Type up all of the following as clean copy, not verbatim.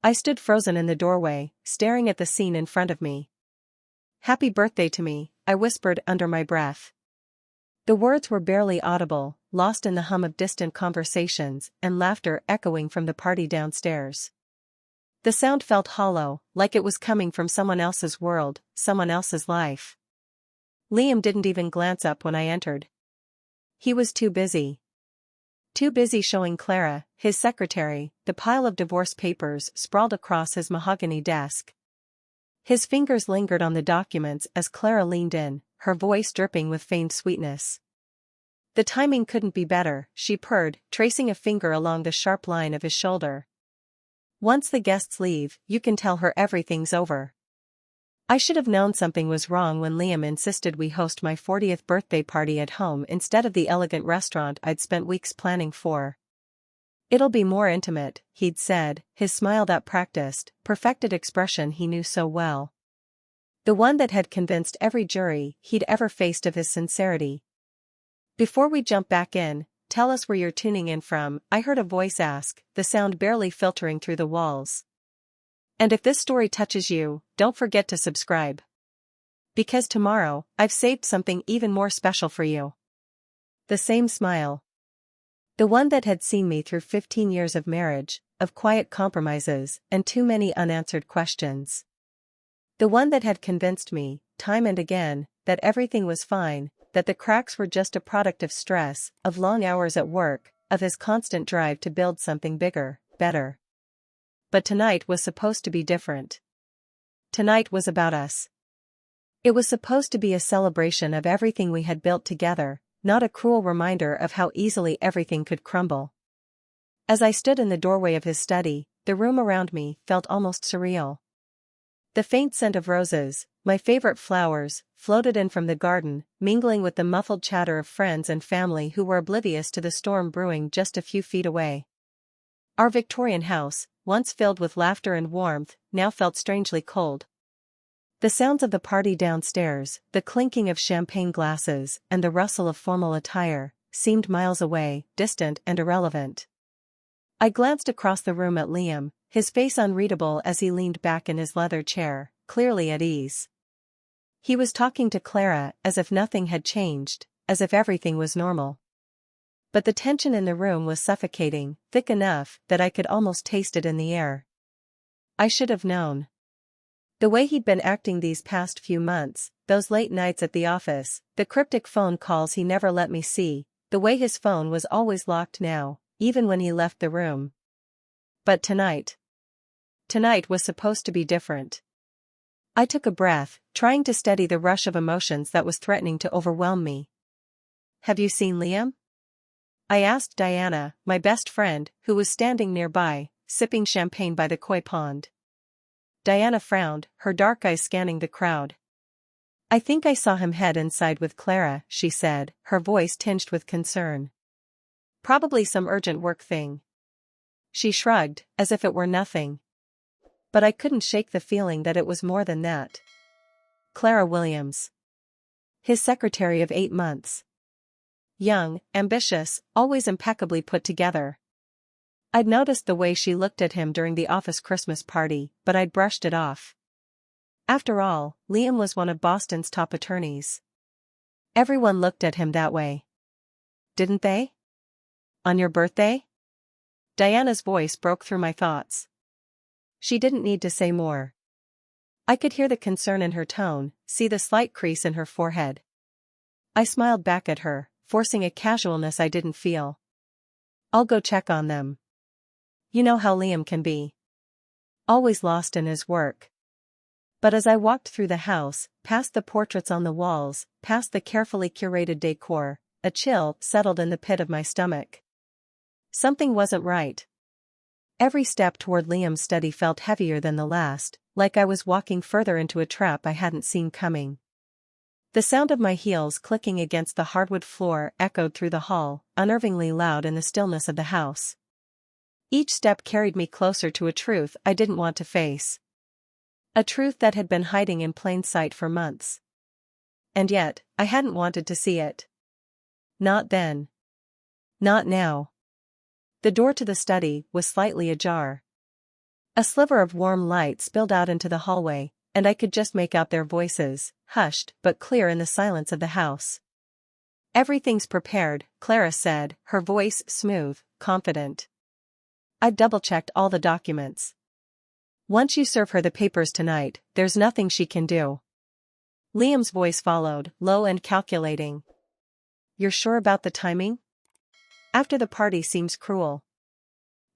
I stood frozen in the doorway, staring at the scene in front of me. "Happy birthday to me," I whispered under my breath. The words were barely audible, lost in the hum of distant conversations and laughter echoing from the party downstairs. The sound felt hollow, like it was coming from someone else's world, someone else's life. Liam didn't even glance up when I entered. He was too busy. Too busy showing Clara, his secretary, the pile of divorce papers sprawled across his mahogany desk. His fingers lingered on the documents as Clara leaned in, her voice dripping with feigned sweetness. "The timing couldn't be better," she purred, tracing a finger along the sharp line of his shoulder. "Once the guests leave, you can tell her everything's over." I should have known something was wrong when Liam insisted we host my 40th birthday party at home instead of the elegant restaurant I'd spent weeks planning for. "It'll be more intimate," he'd said, his smile that practiced, perfected expression he knew so well. The one that had convinced every jury he'd ever faced of his sincerity. "Before we jump back in, tell us where you're tuning in from," I heard a voice ask, the sound barely filtering through the walls. "And if this story touches you, don't forget to subscribe. Because tomorrow, I've saved something even more special for you." The same smile. The one that had seen me through 15 years of marriage, of quiet compromises, and too many unanswered questions. The one that had convinced me, time and again, that everything was fine, that the cracks were just a product of stress, of long hours at work, of his constant drive to build something bigger, better. But tonight was supposed to be different. Tonight was about us. It was supposed to be a celebration of everything we had built together, not a cruel reminder of how easily everything could crumble. As I stood in the doorway of his study, the room around me felt almost surreal. The faint scent of roses, my favorite flowers, floated in from the garden, mingling with the muffled chatter of friends and family who were oblivious to the storm brewing just a few feet away. Our Victorian house, once filled with laughter and warmth, now felt strangely cold. The sounds of the party downstairs, the clinking of champagne glasses, and the rustle of formal attire, seemed miles away, distant and irrelevant. I glanced across the room at Liam, his face unreadable as he leaned back in his leather chair, clearly at ease. He was talking to Clara as if nothing had changed, as if everything was normal. But the tension in the room was suffocating, thick enough that I could almost taste it in the air. I should have known. The way he'd been acting these past few months, those late nights at the office, the cryptic phone calls he never let me see, the way his phone was always locked now, even when he left the room. But tonight was supposed to be different. I took a breath, trying to steady the rush of emotions that was threatening to overwhelm me. "Have you seen Liam?" I asked Diana, my best friend, who was standing nearby, sipping champagne by the koi pond. Diana frowned, her dark eyes scanning the crowd. "I think I saw him head inside with Clara," she said, her voice tinged with concern. "Probably some urgent work thing." She shrugged, as if it were nothing. But I couldn't shake the feeling that it was more than that. Clara Williams. His secretary of 8 months. Young, ambitious, always impeccably put together. I'd noticed the way she looked at him during the office Christmas party, but I'd brushed it off. After all, Liam was one of Boston's top attorneys. Everyone looked at him that way. Didn't they? "On your birthday?" Diana's voice broke through my thoughts. She didn't need to say more. I could hear the concern in her tone, see the slight crease in her forehead. I smiled back at her, forcing a casualness I didn't feel. "I'll go check on them." You know how Liam can be. Always lost in his work. But as I walked through the house, past the portraits on the walls, past the carefully curated decor, a chill settled in the pit of my stomach. Something wasn't right. Every step toward Liam's study felt heavier than the last, like I was walking further into a trap I hadn't seen coming. The sound of my heels clicking against the hardwood floor echoed through the hall, unnervingly loud in the stillness of the house. Each step carried me closer to a truth I didn't want to face. A truth that had been hiding in plain sight for months. And yet, I hadn't wanted to see it. Not then. Not now. The door to the study was slightly ajar. A sliver of warm light spilled out into the hallway, and I could just make out their voices, hushed but clear in the silence of the house. "Everything's prepared," Clara said, her voice smooth, confident. "I've double-checked all the documents. Once you serve her the papers tonight, there's nothing she can do." Liam's voice followed, low and calculating. "You're sure about the timing? After the party seems cruel."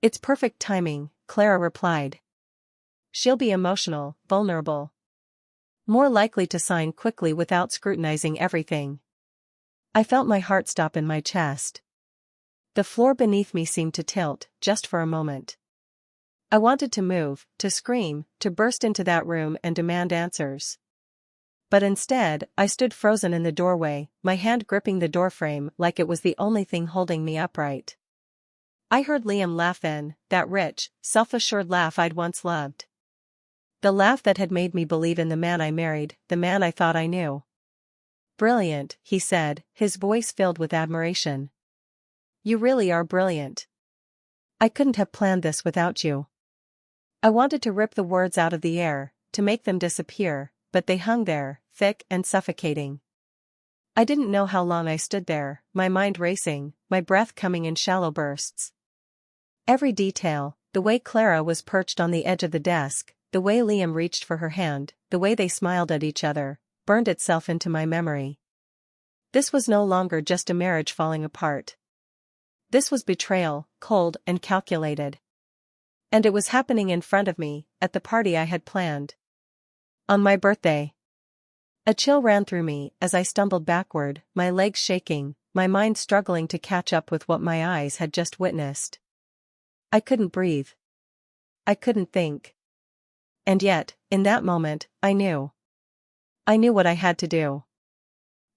"It's perfect timing," Clara replied. "She'll be emotional, vulnerable. More likely to sign quickly without scrutinizing everything." I felt my heart stop in my chest. The floor beneath me seemed to tilt, just for a moment. I wanted to move, to scream, to burst into that room and demand answers. But instead, I stood frozen in the doorway, my hand gripping the doorframe like it was the only thing holding me upright. I heard Liam laugh then, that rich, self-assured laugh I'd once loved. The laugh that had made me believe in the man I married, the man I thought I knew. "Brilliant," he said, his voice filled with admiration. "You really are brilliant. I couldn't have planned this without you." I wanted to rip the words out of the air, to make them disappear, but they hung there, thick and suffocating. I didn't know how long I stood there, my mind racing, my breath coming in shallow bursts. Every detail, the way Clara was perched on the edge of the desk, the way Liam reached for her hand, the way they smiled at each other, burned itself into my memory. This was no longer just a marriage falling apart. This was betrayal, cold and calculated. And it was happening in front of me, at the party I had planned. On my birthday. A chill ran through me as I stumbled backward, my legs shaking, my mind struggling to catch up with what my eyes had just witnessed. I couldn't breathe. I couldn't think. And yet, in that moment, I knew. I knew what I had to do.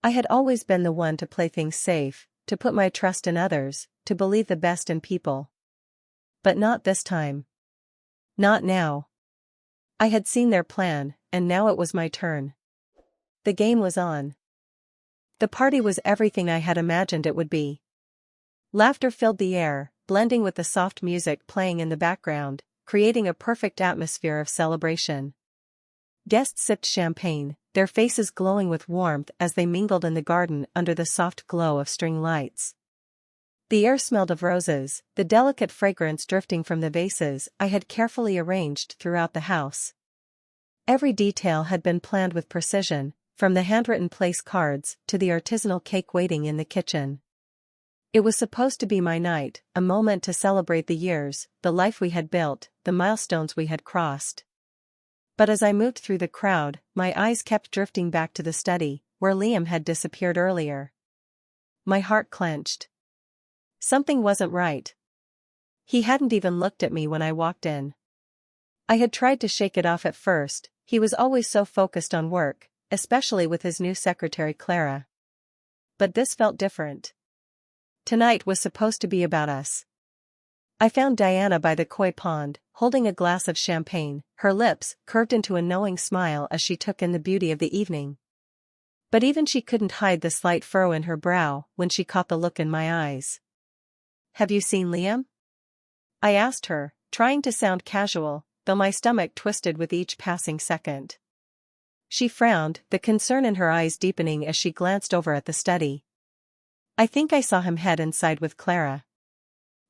I had always been the one to play things safe, to put my trust in others, to believe the best in people. But not this time. Not now. I had seen their plan, and now it was my turn. The game was on. The party was everything I had imagined it would be. Laughter filled the air, blending with the soft music playing in the background, creating a perfect atmosphere of celebration. Guests sipped champagne, their faces glowing with warmth as they mingled in the garden under the soft glow of string lights. The air smelled of roses, the delicate fragrance drifting from the vases I had carefully arranged throughout the house. Every detail had been planned with precision, from the handwritten place cards to the artisanal cake waiting in the kitchen. It was supposed to be my night, a moment to celebrate the years, the life we had built, the milestones we had crossed. But as I moved through the crowd, my eyes kept drifting back to the study, where Liam had disappeared earlier. My heart clenched. Something wasn't right. He hadn't even looked at me when I walked in. I had tried to shake it off at first, he was always so focused on work, especially with his new secretary Clara. But this felt different. Tonight was supposed to be about us. I found Diana by the koi pond, holding a glass of champagne, her lips curved into a knowing smile as she took in the beauty of the evening. But even she couldn't hide the slight furrow in her brow when she caught the look in my eyes. "Have you seen Liam?" I asked her, trying to sound casual, though my stomach twisted with each passing second. She frowned, the concern in her eyes deepening as she glanced over at the study. "I think I saw him head inside with Clara.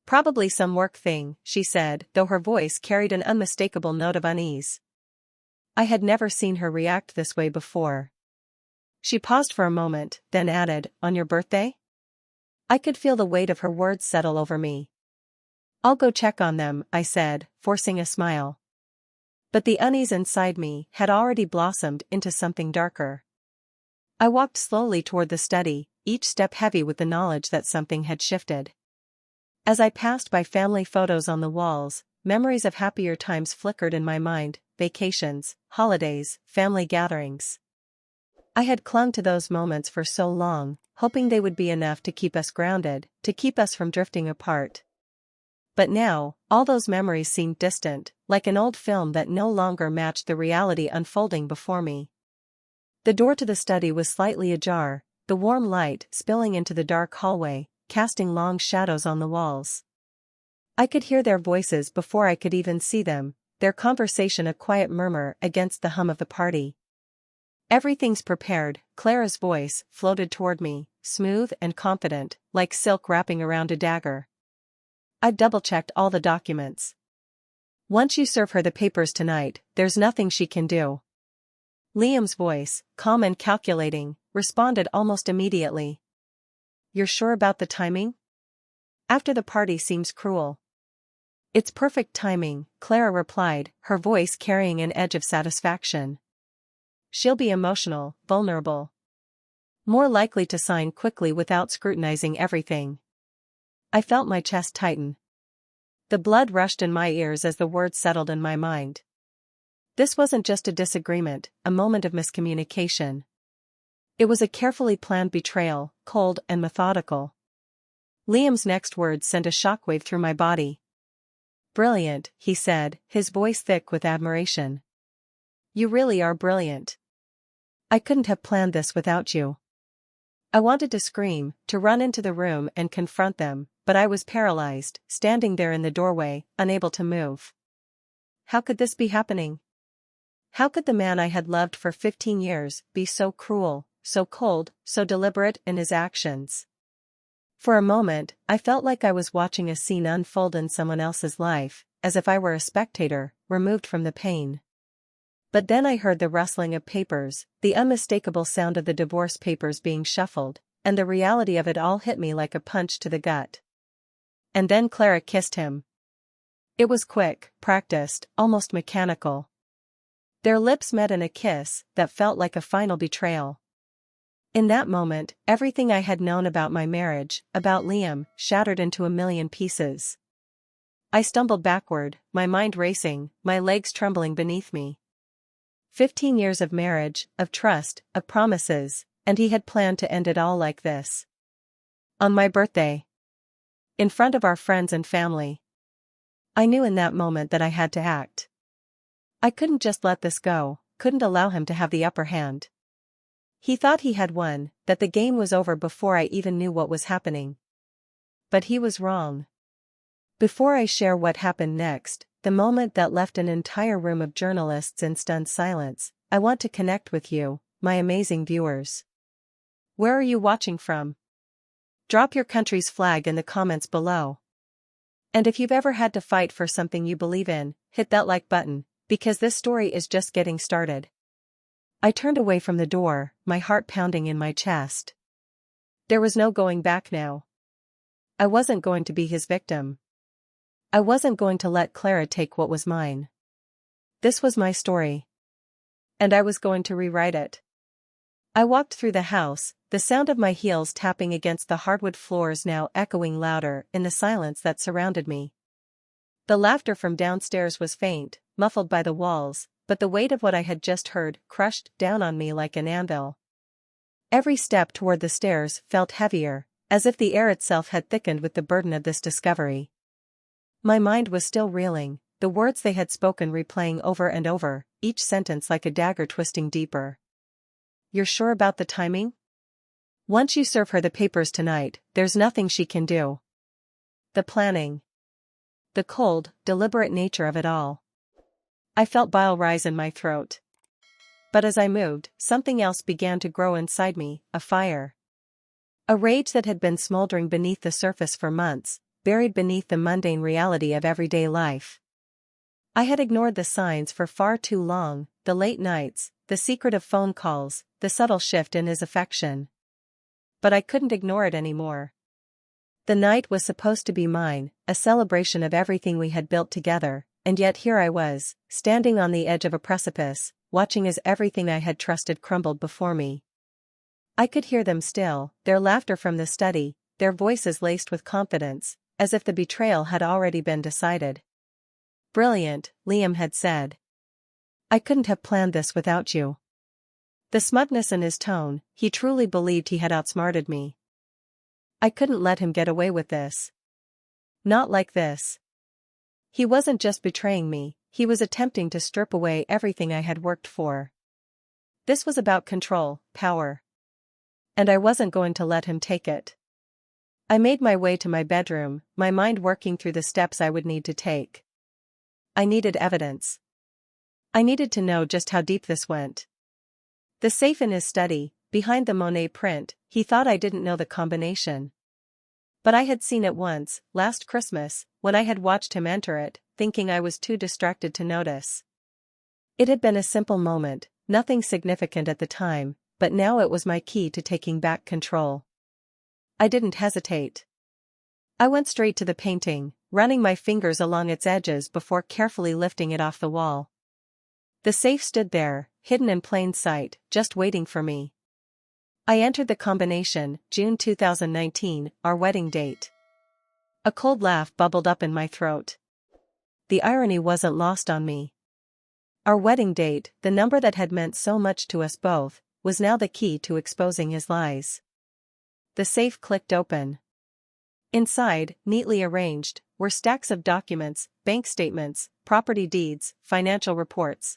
Probably some work thing," she said, though her voice carried an unmistakable note of unease. I had never seen her react this way before. She paused for a moment, then added, "On your birthday?" I could feel the weight of her words settle over me. "I'll go check on them," I said, forcing a smile. But the unease inside me had already blossomed into something darker. I walked slowly toward the study, each step heavy with the knowledge that something had shifted. As I passed by family photos on the walls, memories of happier times flickered in my mind, vacations, holidays, family gatherings. I had clung to those moments for so long, hoping they would be enough to keep us grounded, to keep us from drifting apart. But now, all those memories seemed distant, like an old film that no longer matched the reality unfolding before me. The door to the study was slightly ajar, the warm light spilling into the dark hallway, casting long shadows on the walls. I could hear their voices before I could even see them, their conversation a quiet murmur against the hum of the party. "Everything's prepared," Clara's voice floated toward me, smooth and confident, like silk wrapping around a dagger. "I've double-checked all the documents. Once you serve her the papers tonight, there's nothing she can do." Liam's voice, calm and calculating, responded almost immediately. "You're sure about the timing? After the party seems cruel." "It's perfect timing," Clara replied, her voice carrying an edge of satisfaction. "She'll be emotional, vulnerable. More likely to sign quickly without scrutinizing everything." I felt my chest tighten. The blood rushed in my ears as the words settled in my mind. This wasn't just a disagreement, a moment of miscommunication. It was a carefully planned betrayal, cold and methodical. Liam's next words sent a shockwave through my body. "Brilliant," he said, his voice thick with admiration. "You really are brilliant. I couldn't have planned this without you." I wanted to scream, to run into the room and confront them, but I was paralyzed, standing there in the doorway, unable to move. How could this be happening? How could the man I had loved for 15 years be so cruel, so cold, so deliberate in his actions? For a moment, I felt like I was watching a scene unfold in someone else's life, as if I were a spectator, removed from the pain. But then I heard the rustling of papers, the unmistakable sound of the divorce papers being shuffled, and the reality of it all hit me like a punch to the gut. And then Clara kissed him. It was quick, practiced, almost mechanical. Their lips met in a kiss that felt like a final betrayal. In that moment, everything I had known about my marriage, about Liam, shattered into a million pieces. I stumbled backward, my mind racing, my legs trembling beneath me. 15 years of marriage, of trust, of promises, and he had planned to end it all like this. On my birthday. In front of our friends and family. I knew in that moment that I had to act. I couldn't just let this go, couldn't allow him to have the upper hand. He thought he had won, that the game was over before I even knew what was happening. But he was wrong. Before I share what happened next, the moment that left an entire room of journalists in stunned silence, I want to connect with you, my amazing viewers. Where are you watching from? Drop your country's flag in the comments below. And if you've ever had to fight for something you believe in, hit that like button, because this story is just getting started. I turned away from the door, my heart pounding in my chest. There was no going back now. I wasn't going to be his victim. I wasn't going to let Clara take what was mine. This was my story. And I was going to rewrite it. I walked through the house, the sound of my heels tapping against the hardwood floors now echoing louder in the silence that surrounded me. The laughter from downstairs was faint, muffled by the walls, but the weight of what I had just heard crushed down on me like an anvil. Every step toward the stairs felt heavier, as if the air itself had thickened with the burden of this discovery. My mind was still reeling, the words they had spoken replaying over and over, each sentence like a dagger twisting deeper. "You're sure about the timing? Once you serve her the papers tonight, there's nothing she can do." The planning. The cold, deliberate nature of it all. I felt bile rise in my throat. But as I moved, something else began to grow inside me, a fire. A rage that had been smoldering beneath the surface for months, buried beneath the mundane reality of everyday life. I had ignored the signs for far too long, the late nights, the secretive phone calls, the subtle shift in his affection. But I couldn't ignore it anymore. The night was supposed to be mine, a celebration of everything we had built together, and yet here I was, standing on the edge of a precipice, watching as everything I had trusted crumbled before me. I could hear them still, their laughter from the study, their voices laced with confidence, as if the betrayal had already been decided. "Brilliant," Liam had said. "I couldn't have planned this without you." The smugness in his tone, he truly believed he had outsmarted me. I couldn't let him get away with this. Not like this. He wasn't just betraying me, he was attempting to strip away everything I had worked for. This was about control, power. And I wasn't going to let him take it. I made my way to my bedroom, my mind working through the steps I would need to take. I needed evidence. I needed to know just how deep this went. The safe in his study, behind the Monet print, he thought I didn't know the combination. But I had seen it once, last Christmas, when I had watched him enter it, thinking I was too distracted to notice. It had been a simple moment, nothing significant at the time, but now it was my key to taking back control. I didn't hesitate. I went straight to the painting, running my fingers along its edges before carefully lifting it off the wall. The safe stood there, hidden in plain sight, just waiting for me. I entered the combination, June 2019, our wedding date. A cold laugh bubbled up in my throat. The irony wasn't lost on me. Our wedding date, the number that had meant so much to us both, was now the key to exposing his lies. The safe clicked open. Inside, neatly arranged, were stacks of documents, bank statements, property deeds, financial reports.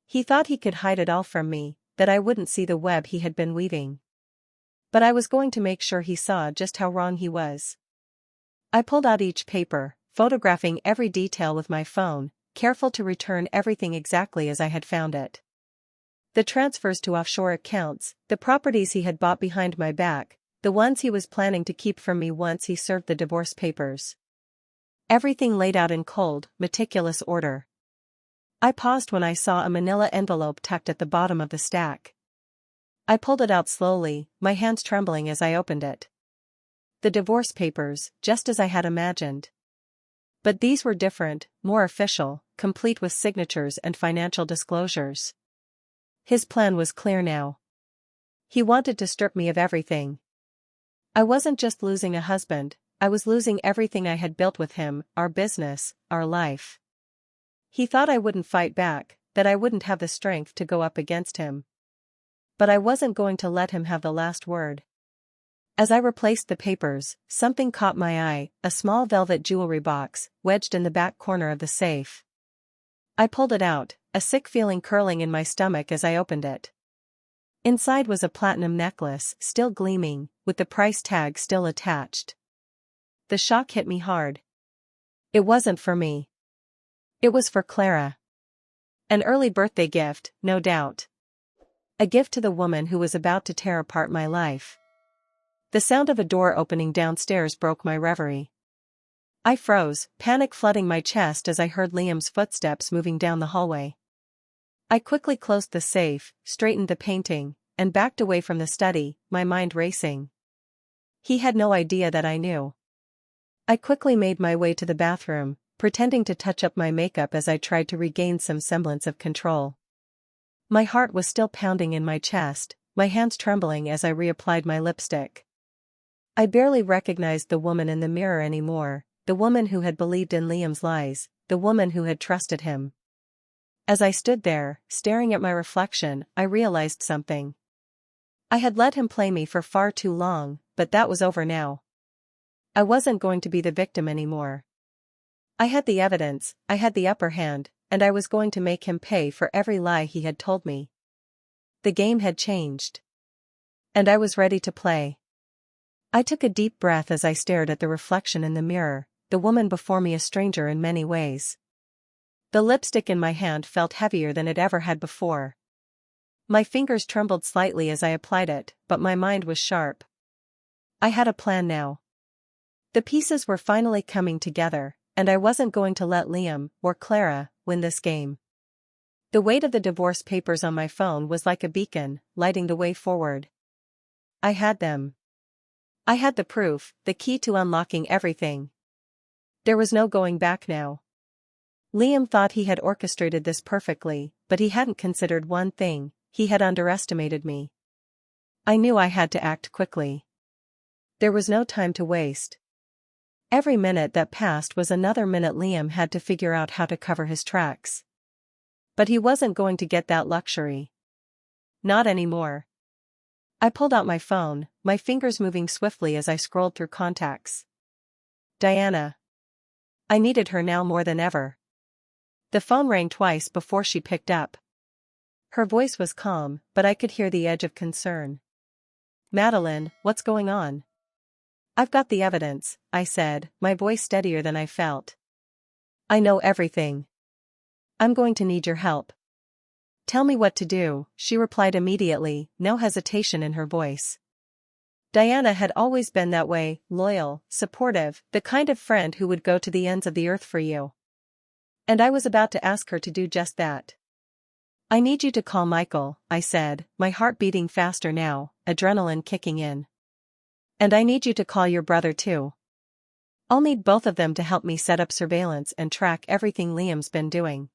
He thought he could hide it all from me, that I wouldn't see the web he had been weaving. But I was going to make sure he saw just how wrong he was. I pulled out each paper, photographing every detail with my phone, careful to return everything exactly as I had found it. The transfers to offshore accounts, the properties he had bought behind my back, the ones he was planning to keep from me once he served the divorce papers. Everything laid out in cold, meticulous order. I paused when I saw a manila envelope tucked at the bottom of the stack. I pulled it out slowly, my hands trembling as I opened it. The divorce papers, just as I had imagined. But these were different, more official, complete with signatures and financial disclosures. His plan was clear now. He wanted to strip me of everything. I wasn't just losing a husband, I was losing everything I had built with him, our business, our life. He thought I wouldn't fight back, that I wouldn't have the strength to go up against him. But I wasn't going to let him have the last word. As I replaced the papers, something caught my eye, a small velvet jewelry box, wedged in the back corner of the safe. I pulled it out, a sick feeling curling in my stomach as I opened it. Inside was a platinum necklace, still gleaming, with the price tag still attached. The shock hit me hard. It wasn't for me. It was for Clara. An early birthday gift, no doubt. A gift to the woman who was about to tear apart my life. The sound of a door opening downstairs broke my reverie. I froze, panic flooding my chest as I heard Liam's footsteps moving down the hallway. I quickly closed the safe, straightened the painting, and backed away from the study, my mind racing. He had no idea that I knew. I quickly made my way to the bathroom, pretending to touch up my makeup as I tried to regain some semblance of control. My heart was still pounding in my chest, my hands trembling as I reapplied my lipstick. I barely recognized the woman in the mirror anymore, the woman who had believed in Liam's lies, the woman who had trusted him. As I stood there, staring at my reflection, I realized something. I had let him play me for far too long, but that was over now. I wasn't going to be the victim anymore. I had the evidence, I had the upper hand, and I was going to make him pay for every lie he had told me. The game had changed. And I was ready to play. I took a deep breath as I stared at the reflection in the mirror, the woman before me a stranger in many ways. The lipstick in my hand felt heavier than it ever had before. My fingers trembled slightly as I applied it, but my mind was sharp. I had a plan now. The pieces were finally coming together, and I wasn't going to let Liam, or Clara, win this game. The weight of the divorce papers on my phone was like a beacon, lighting the way forward. I had them. I had the proof, the key to unlocking everything. There was no going back now. Liam thought he had orchestrated this perfectly, but he hadn't considered one thing: he had underestimated me. I knew I had to act quickly. There was no time to waste. Every minute that passed was another minute Liam had to figure out how to cover his tracks. But he wasn't going to get that luxury. Not anymore. I pulled out my phone, my fingers moving swiftly as I scrolled through contacts. Diana. I needed her now more than ever. The phone rang twice before she picked up. Her voice was calm, but I could hear the edge of concern. Madeline, what's going on? I've got the evidence, I said, my voice steadier than I felt. I know everything. I'm going to need your help. Tell me what to do, she replied immediately, no hesitation in her voice. Diana had always been that way, loyal, supportive, the kind of friend who would go to the ends of the earth for you. And I was about to ask her to do just that. I need you to call Michael, I said, my heart beating faster now, adrenaline kicking in. And I need you to call your brother too. I'll need both of them to help me set up surveillance and track everything Liam's been doing.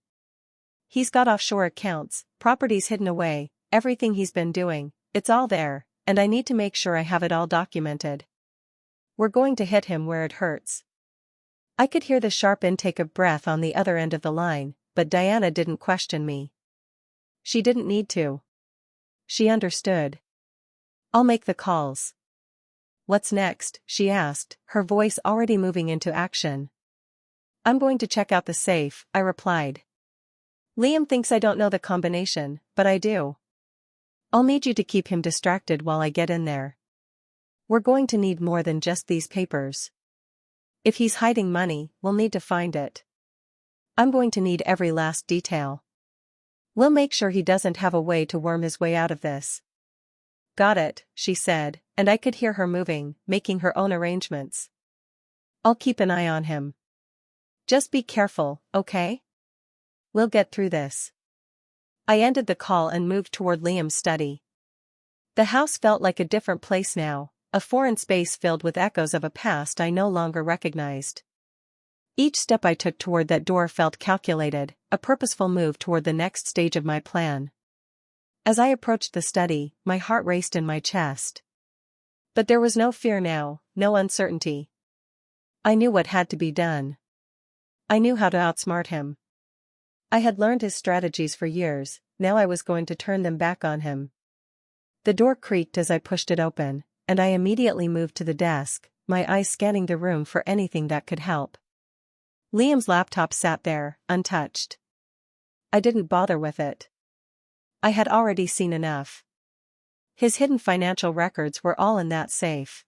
He's got offshore accounts, properties hidden away, everything he's been doing, it's all there, and I need to make sure I have it all documented. We're going to hit him where it hurts. I could hear the sharp intake of breath on the other end of the line, but Diana didn't question me. She didn't need to. She understood. I'll make the calls. What's next? She asked, her voice already moving into action. I'm going to check out the safe, I replied. Liam thinks I don't know the combination, but I do. I'll need you to keep him distracted while I get in there. We're going to need more than just these papers. If he's hiding money, we'll need to find it. I'm going to need every last detail. We'll make sure he doesn't have a way to worm his way out of this. Got it, she said, and I could hear her moving, making her own arrangements. I'll keep an eye on him. Just be careful, okay? We'll get through this. I ended the call and moved toward Liam's study. The house felt like a different place now, a foreign space filled with echoes of a past I no longer recognized. Each step I took toward that door felt calculated, a purposeful move toward the next stage of my plan. As I approached the study, my heart raced in my chest. But there was no fear now, no uncertainty. I knew what had to be done. I knew how to outsmart him. I had learned his strategies for years, now I was going to turn them back on him. The door creaked as I pushed it open, and I immediately moved to the desk, my eyes scanning the room for anything that could help. Liam's laptop sat there, untouched. I didn't bother with it. I had already seen enough. His hidden financial records were all in that safe.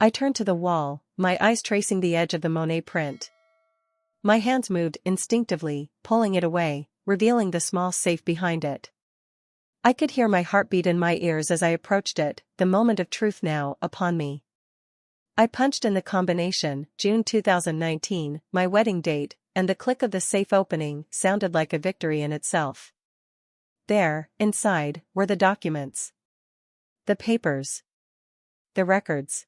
I turned to the wall, my eyes tracing the edge of the Monet print. My hands moved instinctively, pulling it away, revealing the small safe behind it. I could hear my heartbeat in my ears as I approached it, the moment of truth now upon me. I punched in the combination, June 2019, my wedding date, and the click of the safe opening sounded like a victory in itself. There, inside, were the documents. The papers. The records.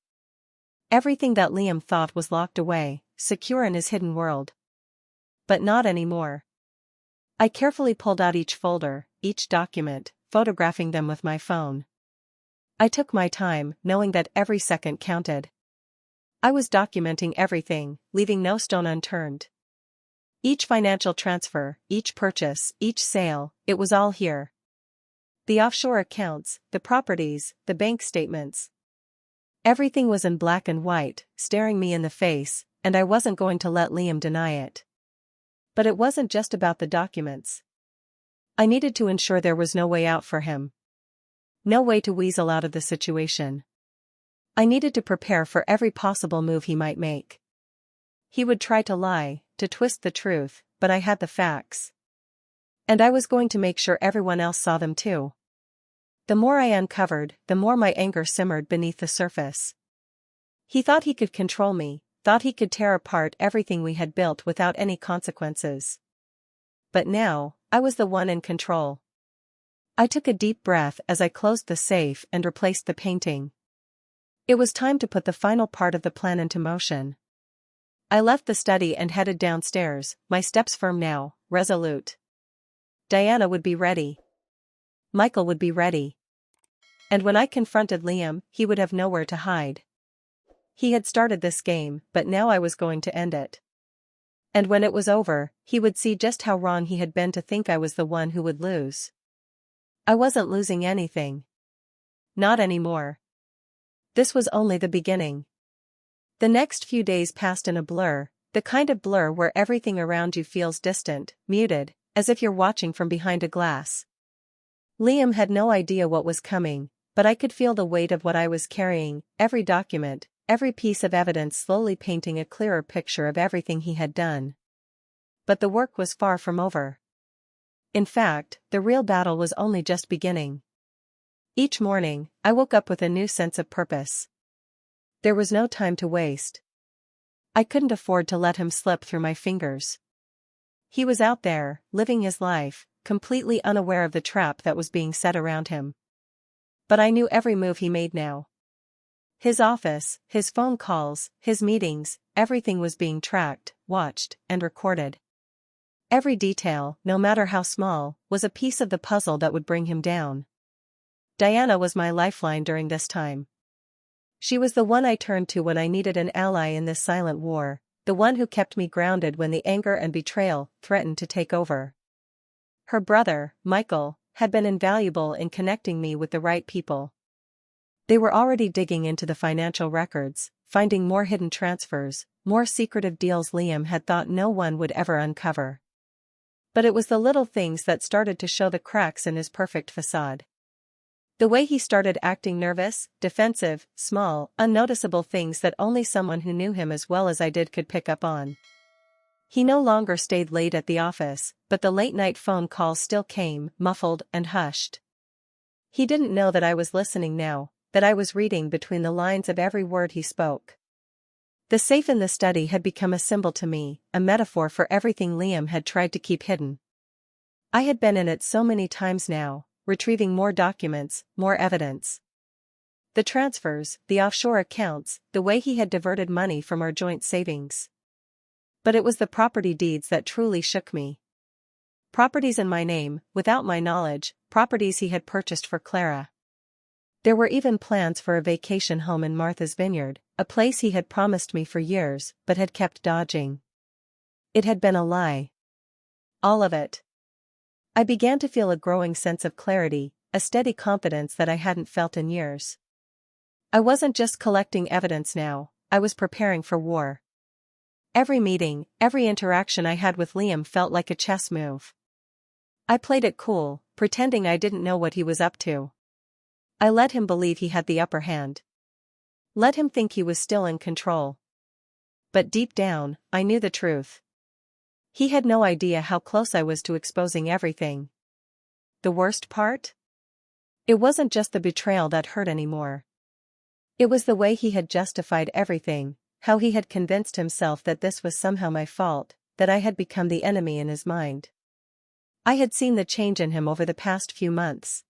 Everything that Liam thought was locked away, secure in his hidden world. But not anymore. I carefully pulled out each folder, each document, photographing them with my phone. I took my time, knowing that every second counted. I was documenting everything, leaving no stone unturned. Each financial transfer, each purchase, each sale, it was all here. The offshore accounts, the properties, the bank statements. Everything was in black and white, staring me in the face, and I wasn't going to let Liam deny it. But it wasn't just about the documents. I needed to ensure there was no way out for him. No way to weasel out of the situation. I needed to prepare for every possible move he might make. He would try to lie, to twist the truth, but I had the facts. And I was going to make sure everyone else saw them too. The more I uncovered, the more my anger simmered beneath the surface. He thought he could control me, thought he could tear apart everything we had built without any consequences. But now, I was the one in control. I took a deep breath as I closed the safe and replaced the painting. It was time to put the final part of the plan into motion. I left the study and headed downstairs, my steps firm now, resolute. Diana would be ready. Michael would be ready. And when I confronted Liam, he would have nowhere to hide. He had started this game, but now I was going to end it. And when it was over, he would see just how wrong he had been to think I was the one who would lose. I wasn't losing anything. Not anymore. This was only the beginning. The next few days passed in a blur, the kind of blur where everything around you feels distant, muted, as if you're watching from behind a glass. Liam had no idea what was coming, but I could feel the weight of what I was carrying, every document, every piece of evidence slowly painting a clearer picture of everything he had done. but the work was far from over. In fact, the real battle was only just beginning. Each morning, I woke up with a new sense of purpose. There was no time to waste. I couldn't afford to let him slip through my fingers. He was out there, living his life, completely unaware of the trap that was being set around him. But I knew every move he made now. His office, his phone calls, his meetings, everything was being tracked, watched, and recorded. Every detail, no matter how small, was a piece of the puzzle that would bring him down. Diana was my lifeline during this time. She was the one I turned to when I needed an ally in this silent war, the one who kept me grounded when the anger and betrayal threatened to take over. Her brother, Michael, had been invaluable in connecting me with the right people. They were already digging into the financial records, finding more hidden transfers, more secretive deals Liam had thought no one would ever uncover. But it was the little things that started to show the cracks in his perfect facade. The way he started acting nervous, defensive, small, unnoticeable things that only someone who knew him as well as I did could pick up on. He no longer stayed late at the office, but the late-night phone calls still came, muffled and hushed. He didn't know that I was listening now, that I was reading between the lines of every word he spoke. The safe in the study had become a symbol to me, a metaphor for everything Liam had tried to keep hidden. I had been in it so many times now, retrieving more documents, more evidence. The transfers, the offshore accounts, the way he had diverted money from our joint savings. But it was the property deeds that truly shook me. Properties in my name, without my knowledge, properties he had purchased for Clara. There were even plans for a vacation home in Martha's Vineyard, a place he had promised me for years, but had kept dodging. It had been a lie. All of it. I began to feel a growing sense of clarity, a steady confidence that I hadn't felt in years. I wasn't just collecting evidence now, I was preparing for war. Every meeting, every interaction I had with Liam felt like a chess move. I played it cool, pretending I didn't know what he was up to. I let him believe he had the upper hand. Let him think he was still in control. But deep down, I knew the truth. He had no idea how close I was to exposing everything. The worst part? It wasn't just the betrayal that hurt anymore. It was the way he had justified everything, how he had convinced himself that this was somehow my fault, that I had become the enemy in his mind. I had seen the change in him over the past few months.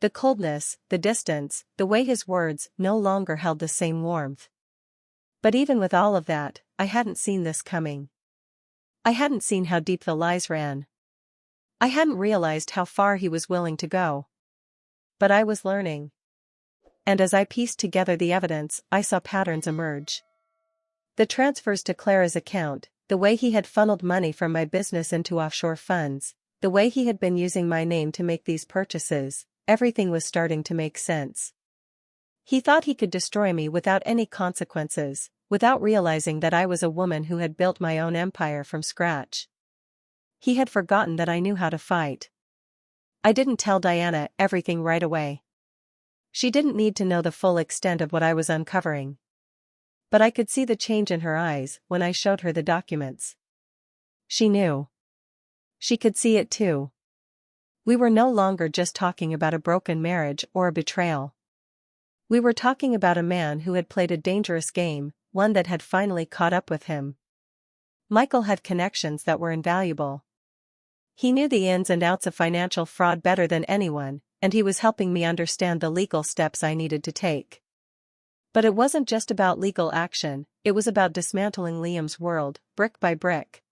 The coldness, the distance, the way his words no longer held the same warmth. But even with all of that, I hadn't seen this coming. I hadn't seen how deep the lies ran. I hadn't realized how far he was willing to go. But I was learning. And as I pieced together the evidence, I saw patterns emerge. The transfers to Clara's account, the way he had funneled money from my business into offshore funds, the way he had been using my name to make these purchases, everything was starting to make sense. He thought he could destroy me without any consequences, without realizing that I was a woman who had built my own empire from scratch. He had forgotten that I knew how to fight. I didn't tell Diana everything right away. She didn't need to know the full extent of what I was uncovering. But I could see the change in her eyes when I showed her the documents. She knew. She could see it too. We were no longer just talking about a broken marriage or a betrayal. We were talking about a man who had played a dangerous game, one that had finally caught up with him. Michael had connections that were invaluable. He knew the ins and outs of financial fraud better than anyone, and he was helping me understand the legal steps I needed to take. But it wasn't just about legal action, it was about dismantling Liam's world, brick by brick.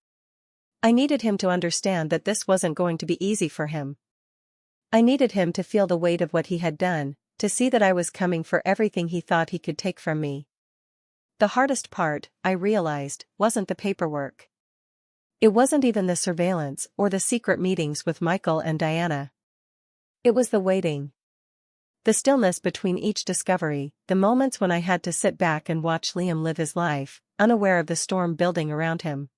I needed him to understand that this wasn't going to be easy for him. I needed him to feel the weight of what he had done, to see that I was coming for everything he thought he could take from me. The hardest part, I realized, wasn't the paperwork. It wasn't even the surveillance or the secret meetings with Michael and Diana. It was the waiting. The stillness between each discovery, the moments when I had to sit back and watch Liam live his life, unaware of the storm building around him.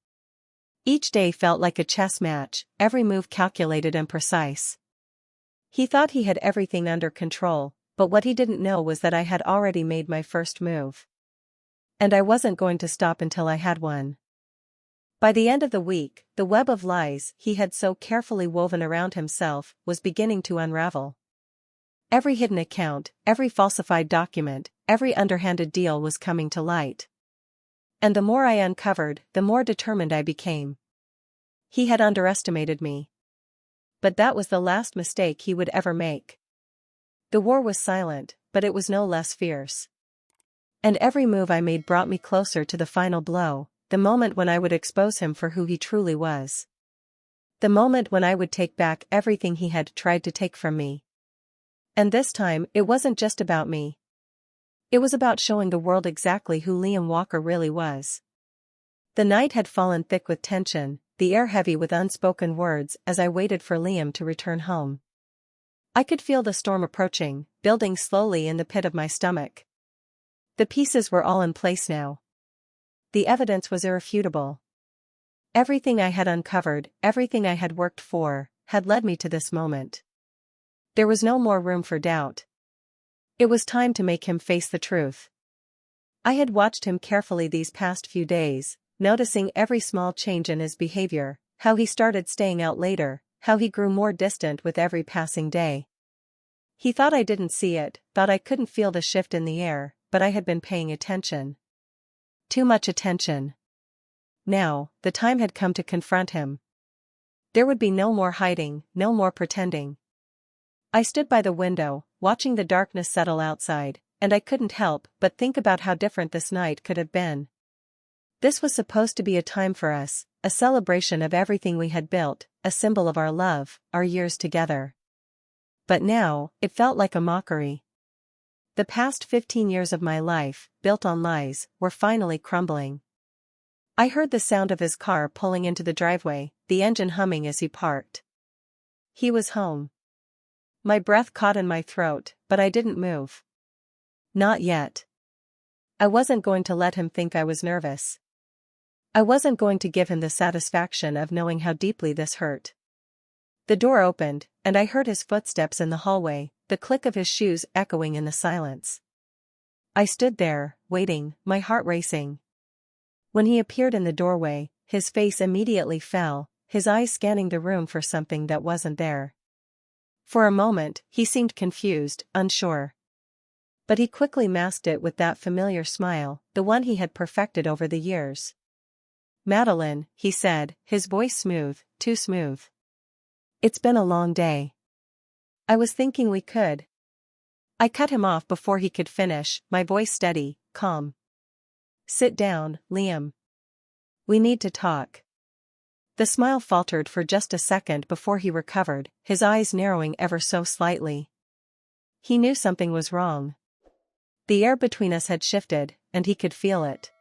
Each day felt like a chess match, every move calculated and precise. He thought he had everything under control, but what he didn't know was that I had already made my first move. And I wasn't going to stop until I had one. By the end of the week, the web of lies he had so carefully woven around himself was beginning to unravel. Every hidden account, every falsified document, every underhanded deal was coming to light. And the more I uncovered, the more determined I became. He had underestimated me. But that was the last mistake he would ever make. The war was silent, but it was no less fierce. And every move I made brought me closer to the final blow, the moment when I would expose him for who he truly was. The moment when I would take back everything he had tried to take from me. And this time, it wasn't just about me. It was about showing the world exactly who Liam Walker really was. The night had fallen thick with tension, the air heavy with unspoken words as I waited for Liam to return home. I could feel the storm approaching, building slowly in the pit of my stomach. The pieces were all in place now. The evidence was irrefutable. Everything I had uncovered, everything I had worked for, had led me to this moment. There was no more room for doubt. It was time to make him face the truth. I had watched him carefully these past few days, noticing every small change in his behavior, how he started staying out later, how he grew more distant with every passing day. He thought I didn't see it, thought I couldn't feel the shift in the air, but I had been paying attention. Too much attention. Now, the time had come to confront him. There would be no more hiding, no more pretending. I stood by the window, watching the darkness settle outside, and I couldn't help but think about how different this night could have been. This was supposed to be a time for us, a celebration of everything we had built, a symbol of our love, our years together. But now, it felt like a mockery. The past 15 years of my life, built on lies, were finally crumbling. I heard the sound of his car pulling into the driveway, the engine humming as he parked. He was home. My breath caught in my throat, but I didn't move. Not yet. I wasn't going to let him think I was nervous. I wasn't going to give him the satisfaction of knowing how deeply this hurt. The door opened, and I heard his footsteps in the hallway, the click of his shoes echoing in the silence. I stood there, waiting, my heart racing. When he appeared in the doorway, his face immediately fell, his eyes scanning the room for something that wasn't there. For a moment, he seemed confused, unsure. But he quickly masked it with that familiar smile, the one he had perfected over the years. "Madeline," he said, his voice smooth, too smooth. "It's been a long day. I was thinking we could." I cut him off before he could finish, my voice steady, calm. "Sit down, Liam. We need to talk." The smile faltered for just a second before he recovered, his eyes narrowing ever so slightly. He knew something was wrong. The air between us had shifted, and he could feel it.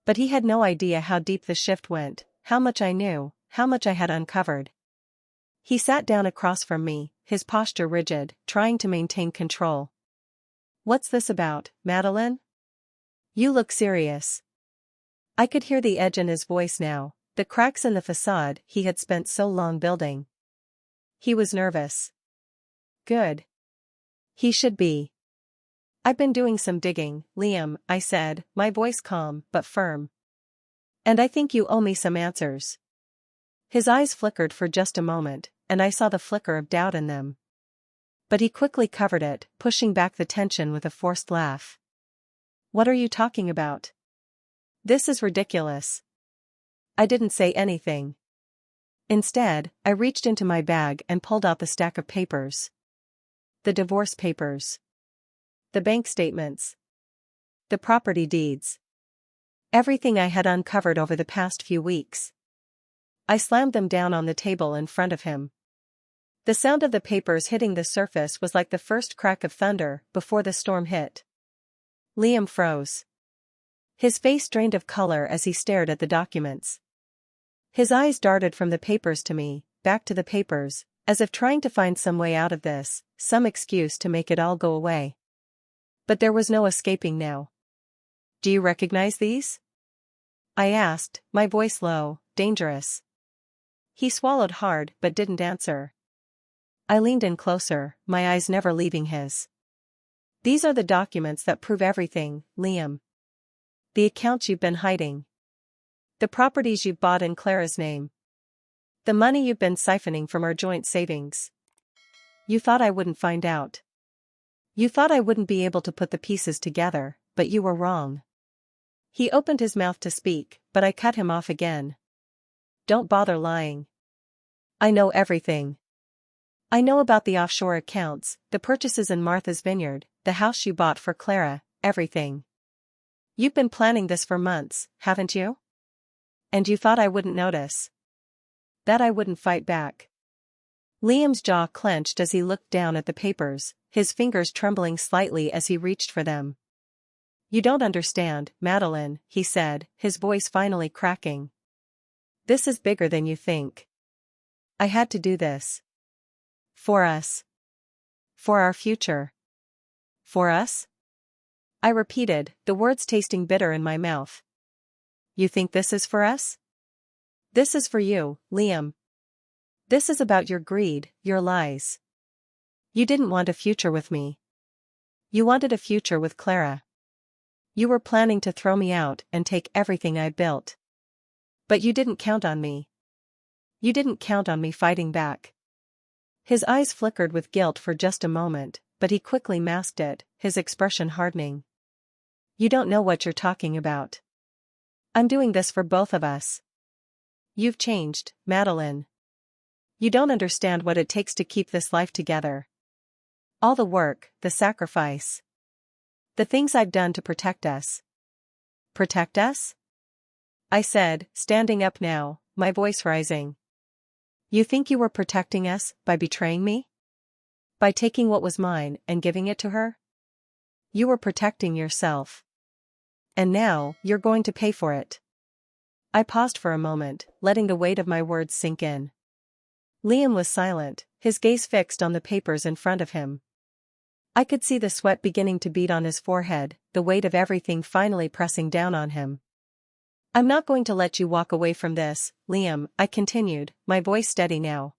But he had no idea how deep the shift went, how much I knew, how much I had uncovered. He sat down across from me, his posture rigid, trying to maintain control. "What's this about, Madeline? You look serious." I could hear the edge in his voice now, the cracks in the facade he had spent so long building. He was nervous. Good. He should be. "I've been doing some digging, Liam," I said, my voice calm but firm. "And I think you owe me some answers." His eyes flickered for just a moment, and I saw the flicker of doubt in them. But he quickly covered it, pushing back the tension with a forced laugh. "What are you talking about? This is ridiculous." I didn't say anything. Instead, I reached into my bag and pulled out the stack of papers. The divorce papers. The bank statements. The property deeds. Everything I had uncovered over the past few weeks. I slammed them down on the table in front of him. The sound of the papers hitting the surface was like the first crack of thunder before the storm hit. Liam froze. His face drained of color as he stared at the documents. His eyes darted from the papers to me, back to the papers, as if trying to find some way out of this, some excuse to make it all go away. But there was no escaping now. "Do you recognize these?" I asked, my voice low, dangerous. He swallowed hard but didn't answer. I leaned in closer, my eyes never leaving his. "These are the documents that prove everything, Liam. The accounts you've been hiding. The properties you've bought in Clara's name. The money you've been siphoning from our joint savings. You thought I wouldn't find out. You thought I wouldn't be able to put the pieces together, but you were wrong. He opened his mouth to speak, but I cut him off again. Don't bother lying. I know everything. I know about the offshore accounts, the purchases in Martha's Vineyard, the house you bought for Clara, everything. You've been planning this for months, haven't you? And you thought I wouldn't notice. That I wouldn't fight back. Liam's jaw clenched as he looked down at the papers, his fingers trembling slightly as he reached for them. You don't understand, Madeline, he said, his voice finally cracking. This is bigger than you think. I had to do this. For us. For our future. For us? I repeated, the words tasting bitter in my mouth. You think this is for us? This is for you, Liam. This is about your greed, your lies. You didn't want a future with me. You wanted a future with Clara. You were planning to throw me out and take everything I built. But you didn't count on me. You didn't count on me fighting back. His eyes flickered with guilt for just a moment, but he quickly masked it, his expression hardening. You don't know what you're talking about. I'm doing this for both of us. You've changed, Madeline. You don't understand what it takes to keep this life together. All the work, the sacrifice. The things I've done to protect us. Protect us? I said, standing up now, my voice rising. You think you were protecting us by betraying me? By taking what was mine and giving it to her? You were protecting yourself. And now, you're going to pay for it. I paused for a moment, letting the weight of my words sink in. Liam was silent, his gaze fixed on the papers in front of him. I could see the sweat beginning to bead on his forehead, the weight of everything finally pressing down on him. I'm not going to let you walk away from this, Liam, I continued, my voice steady now.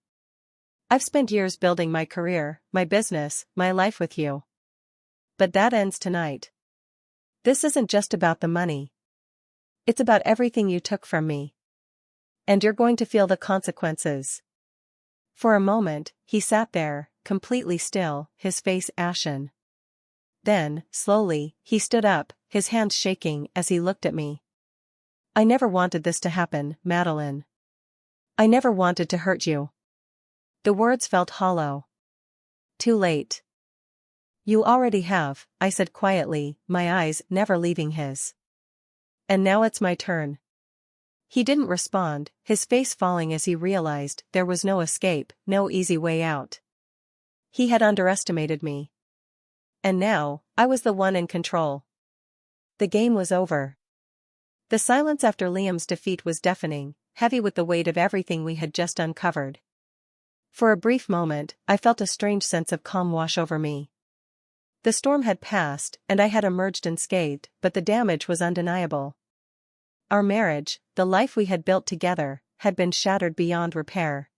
I've spent years building my career, my business, my life with you. But that ends tonight. This isn't just about the money. It's about everything you took from me. And you're going to feel the consequences. For a moment, he sat there, completely still, his face ashen. Then, slowly, he stood up, his hands shaking as he looked at me. I never wanted this to happen, Madeline. I never wanted to hurt you. The words felt hollow. Too late. You already have, I said quietly, my eyes never leaving his. And now it's my turn. He didn't respond, his face falling as he realized there was no escape, no easy way out. He had underestimated me. And now, I was the one in control. The game was over. The silence after Liam's defeat was deafening, heavy with the weight of everything we had just uncovered. For a brief moment, I felt a strange sense of calm wash over me. The storm had passed, and I had emerged unscathed, but the damage was undeniable. Our marriage, the life we had built together, had been shattered beyond repair.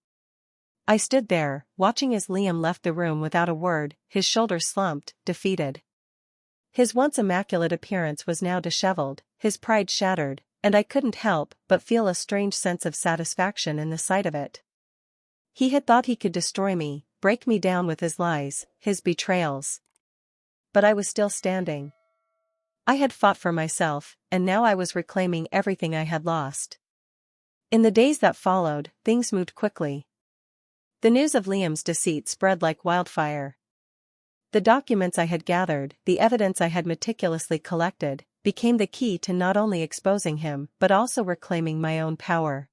I stood there, watching as Liam left the room without a word, his shoulders slumped, defeated. His once immaculate appearance was now disheveled, his pride shattered, and I couldn't help but feel a strange sense of satisfaction in the sight of it. He had thought he could destroy me, break me down with his lies, his betrayals. But I was still standing. I had fought for myself, and now I was reclaiming everything I had lost. In the days that followed, things moved quickly. The news of Liam's deceit spread like wildfire. The documents I had gathered, the evidence I had meticulously collected, became the key to not only exposing him but also reclaiming my own power.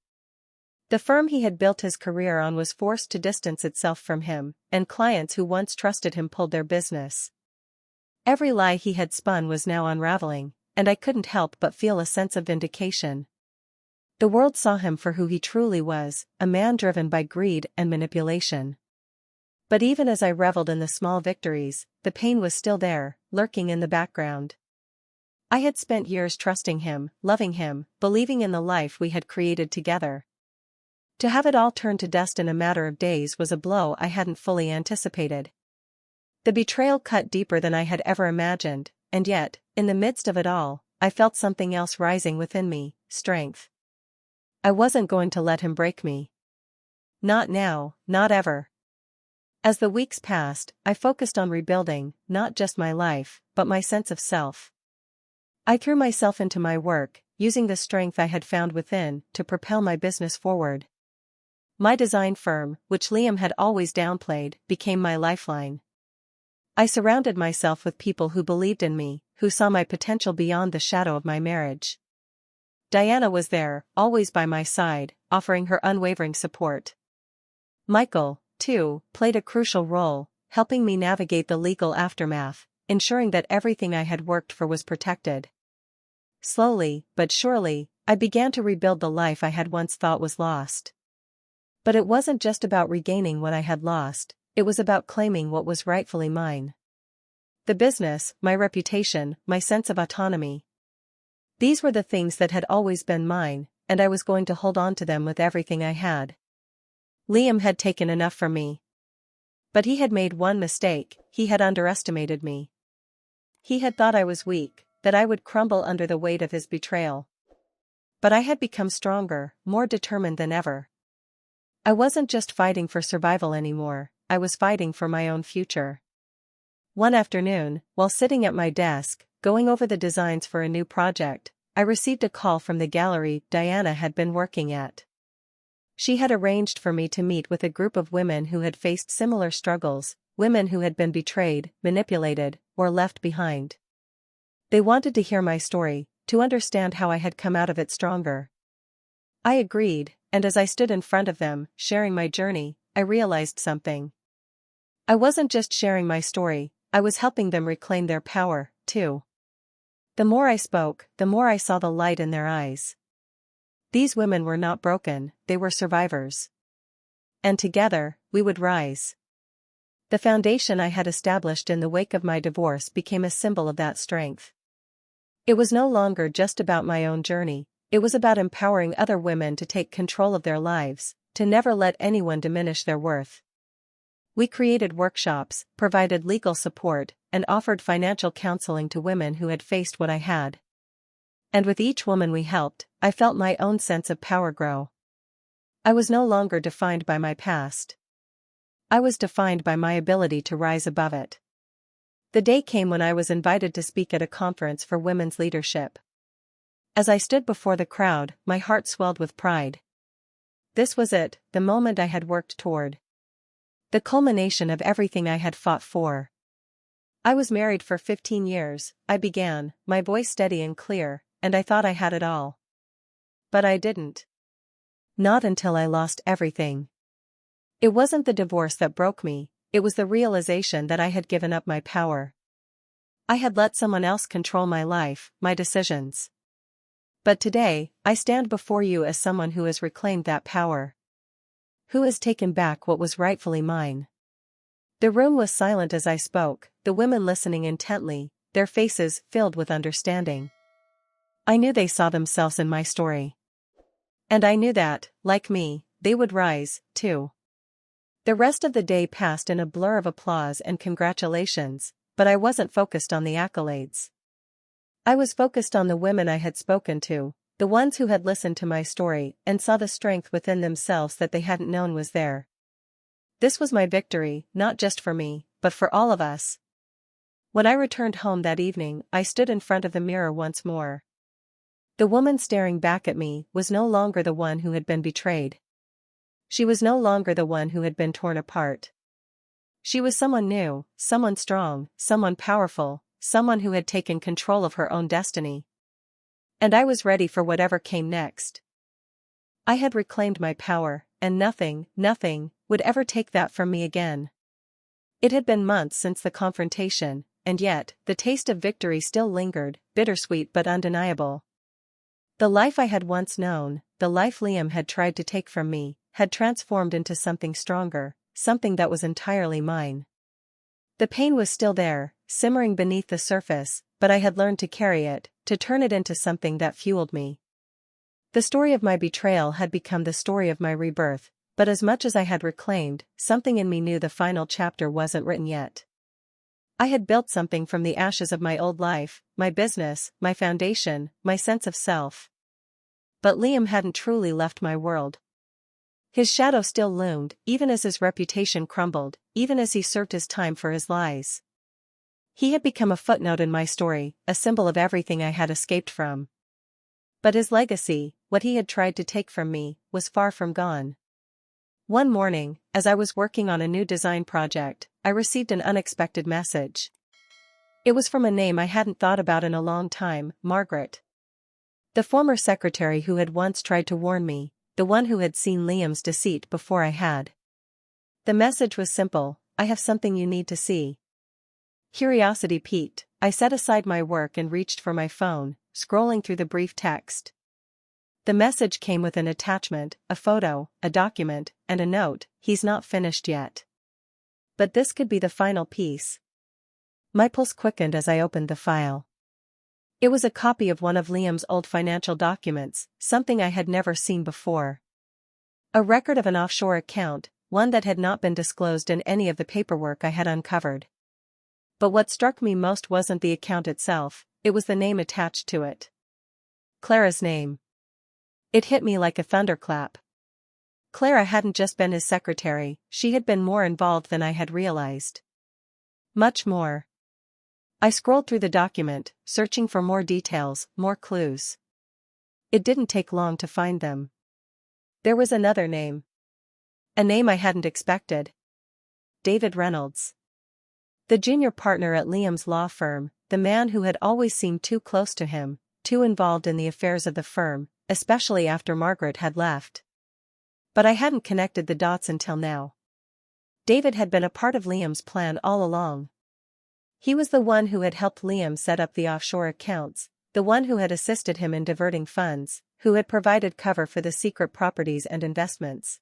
The firm he had built his career on was forced to distance itself from him, and clients who once trusted him pulled their business. Every lie he had spun was now unraveling, and I couldn't help but feel a sense of vindication. The world saw him for who he truly was, a man driven by greed and manipulation. But even as I reveled in the small victories, the pain was still there, lurking in the background. I had spent years trusting him, loving him, believing in the life we had created together. To have it all turn to dust in a matter of days was a blow I hadn't fully anticipated. The betrayal cut deeper than I had ever imagined, and yet, in the midst of it all, I felt something else rising within me, strength. I wasn't going to let him break me. Not now, not ever. As the weeks passed, I focused on rebuilding, not just my life, but my sense of self. I threw myself into my work, using the strength I had found within to propel my business forward. My design firm, which Liam had always downplayed, became my lifeline. I surrounded myself with people who believed in me, who saw my potential beyond the shadow of my marriage. Diana was there, always by my side, offering her unwavering support. Michael, too, played a crucial role, helping me navigate the legal aftermath, ensuring that everything I had worked for was protected. Slowly, but surely, I began to rebuild the life I had once thought was lost. But it wasn't just about regaining what I had lost, it was about claiming what was rightfully mine. The business, my reputation, my sense of autonomy. These were the things that had always been mine, and I was going to hold on to them with everything I had. Liam had taken enough from me. But he had made one mistake: he had underestimated me. He had thought I was weak, that I would crumble under the weight of his betrayal. But I had become stronger, more determined than ever. I wasn't just fighting for survival anymore, I was fighting for my own future. One afternoon, while sitting at my desk, going over the designs for a new project, I received a call from the gallery Diana had been working at. She had arranged for me to meet with a group of women who had faced similar struggles, women who had been betrayed, manipulated, or left behind. They wanted to hear my story, to understand how I had come out of it stronger. I agreed, and as I stood in front of them, sharing my journey, I realized something. I wasn't just sharing my story, I was helping them reclaim their power, too. The more I spoke, the more I saw the light in their eyes. These women were not broken, they were survivors. And together, we would rise. The foundation I had established in the wake of my divorce became a symbol of that strength. It was no longer just about my own journey, it was about empowering other women to take control of their lives, to never let anyone diminish their worth. We created workshops, provided legal support, and offered financial counseling to women who had faced what I had. And with each woman we helped, I felt my own sense of power grow. I was no longer defined by my past. I was defined by my ability to rise above it. The day came when I was invited to speak at a conference for women's leadership. As I stood before the crowd, my heart swelled with pride. This was it, the moment I had worked toward. The culmination of everything I had fought for. I was married for 15 years, I began, my voice steady and clear, and I thought I had it all. But I didn't. Not until I lost everything. It wasn't the divorce that broke me, it was the realization that I had given up my power. I had let someone else control my life, my decisions. But today, I stand before you as someone who has reclaimed that power. Who has taken back what was rightfully mine. The room was silent as I spoke, the women listening intently, their faces filled with understanding. I knew they saw themselves in my story. And I knew that, like me, they would rise, too. The rest of the day passed in a blur of applause and congratulations, but I wasn't focused on the accolades. I was focused on the women I had spoken to, the ones who had listened to my story and saw the strength within themselves that they hadn't known was there. This was my victory, not just for me, but for all of us. When I returned home that evening, I stood in front of the mirror once more. The woman staring back at me was no longer the one who had been betrayed. She was no longer the one who had been torn apart. She was someone new, someone strong, someone powerful, someone who had taken control of her own destiny. And I was ready for whatever came next. I had reclaimed my power, and nothing would ever take that from me again. It had been months since the confrontation, and yet, the taste of victory still lingered, bittersweet but undeniable. The life I had once known, the life Liam had tried to take from me, had transformed into something stronger, something that was entirely mine. The pain was still there, simmering beneath the surface, but I had learned to carry it, to turn it into something that fueled me. The story of my betrayal had become the story of my rebirth, but as much as I had reclaimed, something in me knew the final chapter wasn't written yet. I had built something from the ashes of my old life, my business, my foundation, my sense of self. but Liam hadn't truly left my world. His shadow still loomed, even as his reputation crumbled, even as he served his time for his lies. He had become a footnote in my story, a symbol of everything I had escaped from. But his legacy, what he had tried to take from me, was far from gone. One morning, as I was working on a new design project, I received an unexpected message. It was from a name I hadn't thought about in a long time, Margaret. The former secretary who had once tried to warn me, the one who had seen Liam's deceit before I had. The message was simple: I have something you need to see. Curiosity piqued, I set aside my work and reached for my phone, scrolling through the brief text. The message came with an attachment, a photo, a document, and a note: he's not finished yet. But this could be the final piece. My pulse quickened as I opened the file. It was a copy of one of Liam's old financial documents, something I had never seen before. A record of an offshore account, one that had not been disclosed in any of the paperwork I had uncovered. But what struck me most wasn't the account itself, it was the name attached to it. Clara's name. It hit me like a thunderclap. Clara hadn't just been his secretary, she had been more involved than I had realized. Much more. I scrolled through the document, searching for more details, more clues. It didn't take long to find them. There was another name. A name I hadn't expected. David Reynolds. The junior partner at Liam's law firm, the man who had always seemed too close to him, too involved in the affairs of the firm, especially after Margaret had left. But I hadn't connected the dots until now. David had been a part of Liam's plan all along. He was the one who had helped Liam set up the offshore accounts, the one who had assisted him in diverting funds, who had provided cover for the secret properties and investments.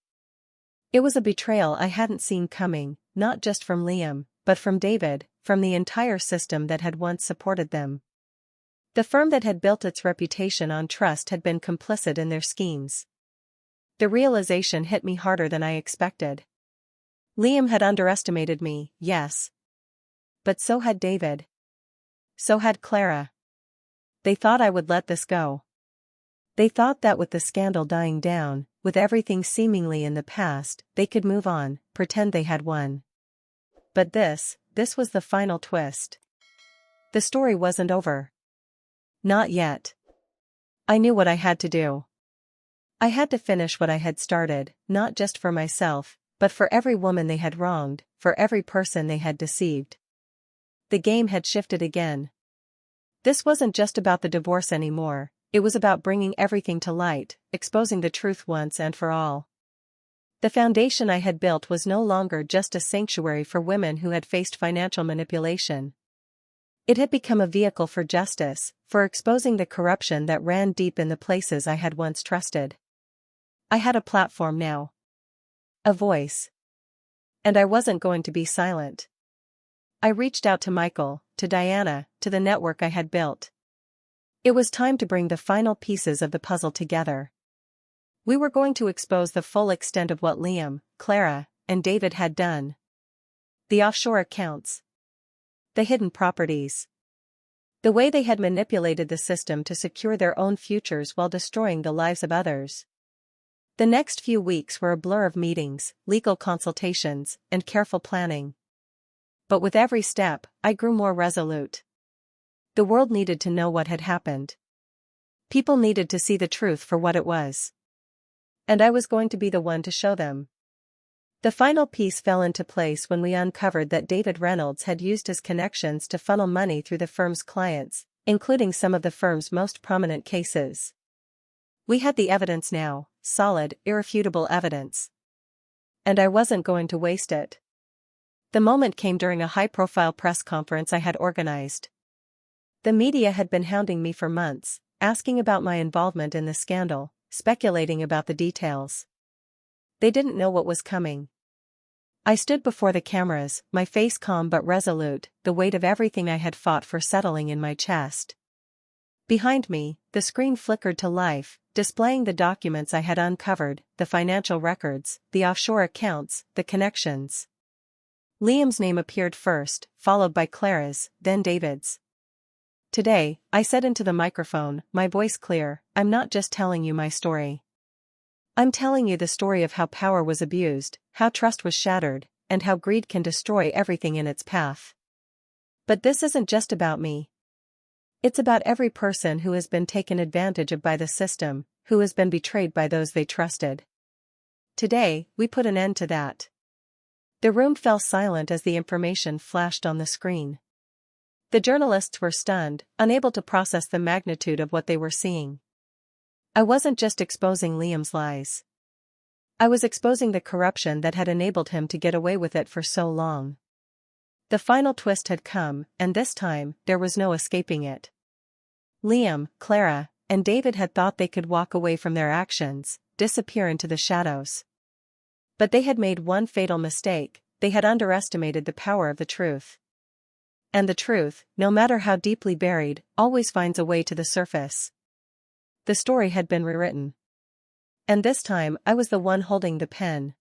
It was a betrayal I hadn't seen coming, not just from Liam, but from David, from the entire system that had once supported them. The firm that had built its reputation on trust had been complicit in their schemes. The realization hit me harder than I expected. Liam had underestimated me, yes. But so had David. So had Clara. They thought I would let this go. They thought that with the scandal dying down, with everything seemingly in the past, they could move on, pretend they had won. But this was the final twist. The story wasn't over. Not yet. I knew what I had to do. I had to finish what I had started, not just for myself, but for every woman they had wronged, for every person they had deceived. The game had shifted again. This wasn't just about the divorce anymore, it was about bringing everything to light, exposing the truth once and for all. The foundation I had built was no longer just a sanctuary for women who had faced financial manipulation. It had become a vehicle for justice, for exposing the corruption that ran deep in the places I had once trusted. I had a platform now. A voice. And I wasn't going to be silent. I reached out to Michael, to Diana, to the network I had built. It was time to bring the final pieces of the puzzle together. We were going to expose the full extent of what Liam, Clara, and David had done. The offshore accounts. The hidden properties. The way they had manipulated the system to secure their own futures while destroying the lives of others. The next few weeks were a blur of meetings, legal consultations, and careful planning. But with every step, I grew more resolute. The world needed to know what had happened. People needed to see the truth for what it was. And I was going to be the one to show them. The final piece fell into place when we uncovered that David Reynolds had used his connections to funnel money through the firm's clients, including some of the firm's most prominent cases. We had the evidence now, solid, irrefutable evidence. And I wasn't going to waste it. The moment came during a high-profile press conference I had organized. The media had been hounding me for months, asking about my involvement in the scandal, speculating about the details. They didn't know what was coming. I stood before the cameras, my face calm but resolute, the weight of everything I had fought for settling in my chest. Behind me, the screen flickered to life, displaying the documents I had uncovered, the financial records, the offshore accounts, the connections. Liam's name appeared first, followed by Clara's, then David's. Today, I said into the microphone, my voice clear, I'm not just telling you my story. I'm telling you the story of how power was abused, how trust was shattered, and how greed can destroy everything in its path. But this isn't just about me. It's about every person who has been taken advantage of by the system, who has been betrayed by those they trusted. Today, we put an end to that. The room fell silent as the information flashed on the screen. The journalists were stunned, unable to process the magnitude of what they were seeing. I wasn't just exposing Liam's lies. I was exposing the corruption that had enabled him to get away with it for so long. The final twist had come, and this time, there was no escaping it. Liam, Clara, and David had thought they could walk away from their actions, disappear into the shadows. But they had made one fatal mistake, they had underestimated the power of the truth. And the truth, no matter how deeply buried, always finds a way to the surface. The story had been rewritten. And this time I was the one holding the pen,